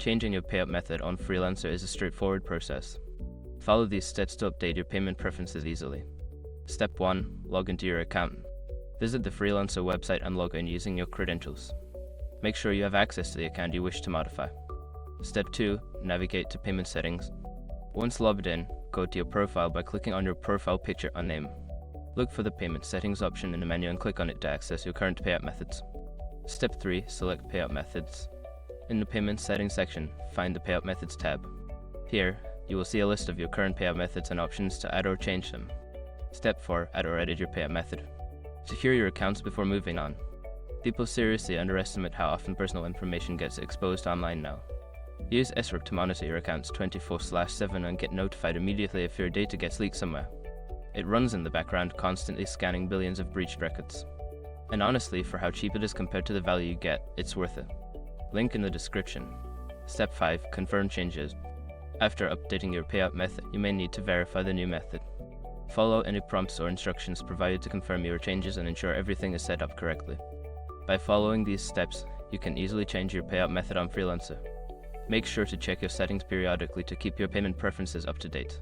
Changing your payout method on Freelancer is a straightforward process. Follow these steps to update your payment preferences easily. Step 1. Log into your account. Visit the Freelancer website and log in using your credentials. Make sure you have access to the account you wish to modify. Step 2. Navigate to payment settings. Once logged in, go to your profile by clicking on your profile picture and name. Look for the payment settings option in the menu and click on it to access your current payout methods. Step 3. Select payout methods. In the payment settings section, find the payout methods tab. Here, you will see a list of your current payout methods and options to add or change them. Step 4. Add or edit your payout method. Secure your accounts before moving on. People seriously underestimate how often personal information gets exposed online now. Use SROP to monitor your accounts 24/7 and get notified immediately if your data gets leaked somewhere. It runs in the background, constantly scanning billions of breached records. And honestly, for how cheap it is compared to the value you get, it's worth it. Link in the description. Step 5. Confirm changes. After updating your payout method, you may need to verify the new method. Follow any prompts or instructions provided to confirm your changes and ensure everything is set up correctly. By following these steps, you can easily change your payout method on Freelancer. Make sure to check your settings periodically to keep your payment preferences up to date.